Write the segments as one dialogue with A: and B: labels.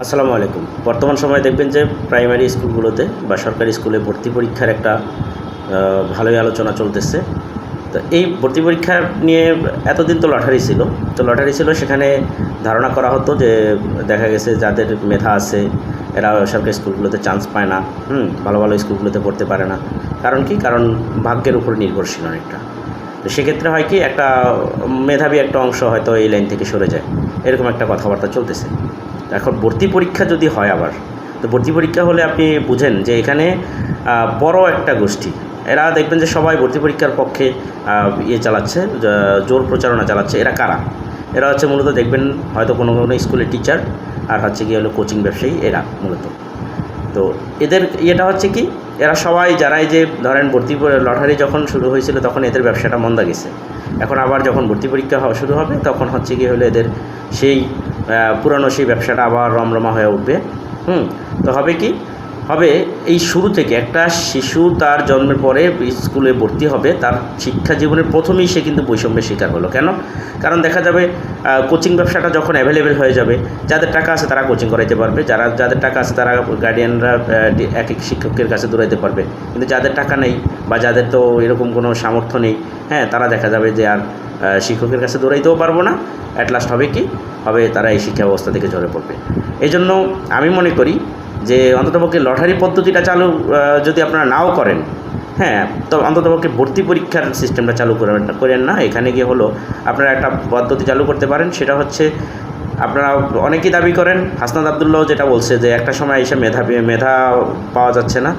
A: আসসালামু আলাইকুম। বর্তমান সময়ে দেখবেন যে প্রাইমারি স্কুলগুলোতে বা সরকারি স্কুলে ভর্তি পরীক্ষার একটা ভালোই আলোচনা চলতেছে। তো এই ভর্তি পরীক্ষা নিয়ে এতদিন তো লটারি ছিল সেখানে ধারণা করা হতো যে দেখা গেছে যাদের মেধা আছে এরা সরকারি স্কুলগুলোতে চান্স পায় না, ভালো ভালো স্কুলগুলোতে পড়তে পারে না। কারণ কি? কারণ ভাগ্যের উপর নির্ভরশীল অনেকটা। তো সেক্ষেত্রে হয় কি, একটা মেধাবী একটা অংশ হয়তো এই লাইন থেকে সরে যায়, এরকম একটা কথাবার্তা চলতেছে। এখন ভর্তি পরীক্ষা যদি হয় আবার, তো ভর্তি পরীক্ষা হলে আপনি বুঝেন যে এখানে বড় একটা গোষ্ঠী, এরা দেখবেন যে সবাই ভর্তি পরীক্ষার পক্ষে চালাচ্ছে, জোর প্রচারণা চালাচ্ছে। এরা কারা? এরা হচ্ছে মূলত দেখবেন হয়তো কোনো কোনো স্কুলের টিচার, আর হচ্ছে গিয়ে হলো কোচিং ব্যবসায়ী, এরা মূলত। তো এদের ইয়েটা হচ্ছে কি, এরা সবাই যারা এই যে ধরেন লটারি যখন শুরু হয়েছিল তখন এদের ব্যবসাটা মন্দা গেছে। এখন আবার যখন ভর্তি পরীক্ষা শুরু হবে তখন হচ্ছে গিয়ে হলো এদের সেই পুরানো সেই ব্যবসাটা আবার রমরমা হয়ে উঠবে। তো হবে কি, হবে এই শুরু থেকে একটা শিশু তার জন্মের পরে স্কুলে ভর্তি হবে, তার শিক্ষা জীবনের প্রথমেই সে কিন্তু বৈষম্যের শিকার হলো। কেন? কারণ দেখা যাবে কোচিং ব্যবসাটা যখন অ্যাভেলেবেল হয়ে যাবে, যাদের টাকা আছে তারা কোচিং করাইতে পারবে, যাদের টাকা আছে তারা গার্ডিয়ানরা এক এক শিক্ষকের কাছে দৌড়াইতে পারবে। কিন্তু যাদের টাকা নেই বা যাদের তো এরকম কোনো সামর্থ্য নেই, তারা দেখা যাবে যে আর শিক্ষকের কাছে দৌড়াইতেও পারবো না। অ্যাট লাস্ট হবে কি, হবে তারা এই শিক্ষা ব্যবস্থা থেকে ঝরে পড়বে। এই জন্য আমি মনে করি যে অন্ততপক্ষে লটারি পদ্ধতিটা চালু যদি আপনারা নাও করেন, তো অন্ততপক্ষে ভর্তি পরীক্ষার সিস্টেমটা চালু করেন না। এখানে গিয়ে হলো আপনারা একটা পদ্ধতি চালু করতে পারেন, সেটা হচ্ছে আপনারা অনেকেই দাবি করেন, হাসনাত আবদুল্লাহ যেটা বলছে যে একটা সময় এসে মেধা পাওয়া যাচ্ছে না।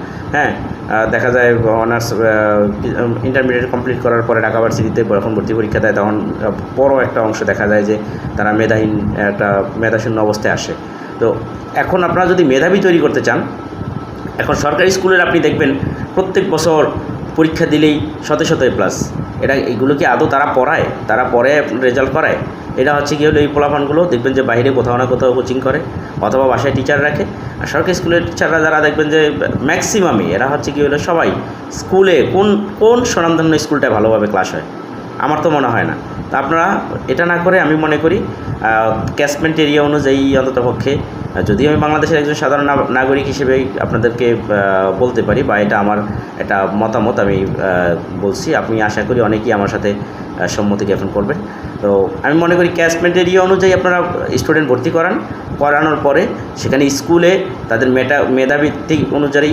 A: দেখা যায় অনার্স ইন্টারমিডিয়েট কমপ্লিট করার পরে ঢাকা ভার্সিটিতে যখন ভর্তি পরীক্ষা দেয় তখন বড় একটা অংশ দেখা যায় যে তারা মেধাশূন্য অবস্থায় আসে। তো এখন আপনারা যদি মেধাবী তৈরি করতে চান, এখন সরকারি স্কুলের আপনি দেখবেন প্রত্যেক বছর পরীক্ষা দিলেই শত প্লাস। এগুলো কি আদৌ তারা পড়ে রেজাল্ট করায়? এটা হচ্ছে কি হলো, এই পোলাপানগুলো দেখবেন যে বাইরে কোথাও না কোথাও কোচিং করে অথবা বাসায় টিচার রাখে। আর সরকারি স্কুলের টিচাররা যারা দেখবেন যে ম্যাক্সিমামই এরা হচ্ছে কি হলো, সবাই স্কুলে কোন স্বনামধন্য স্কুলটায় ভালোভাবে ক্লাস হয় আমার তো মনে হয় না। তো আপনারা এটা না করে আমি মনে করি ক্যাচমেন্ট এরিয়া অনুযায়ী অন্ততপক্ষে, যদি আমি বাংলাদেশের একজন সাধারণ নাগরিক হিসেবেই আপনাদেরকে বলতে পারি, বা এটা আমার একটা মতামত আমি বলছি, আপনি আশা করি অনেকেই আমার সাথে সম্মতি জ্ঞাপন করবেন। তো আমি মনে করি ক্যাচমেন্ট এরিয়া অনুযায়ী আপনারা স্টুডেন্ট ভর্তি করানোর পরে সেখানে স্কুলে তাদের মেধাভিত্তিক অনুযায়ী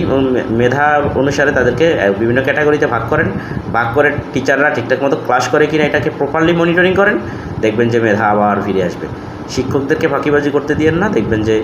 A: মেধা অনুসারে তাদেরকে বিভিন্ন ক্যাটাগরিতে ভাগ করে টিচাররা ঠিকঠাক মতো ক্লাস করে কিনা এটাকে প্রপারলি মনিটরিং করেন, দেখবেন যে মেধা আবার ফিরে আসবে। শিক্ষকদেরকে ফাঁকিবাজি করতে দিয়েন না, দেখবেন যে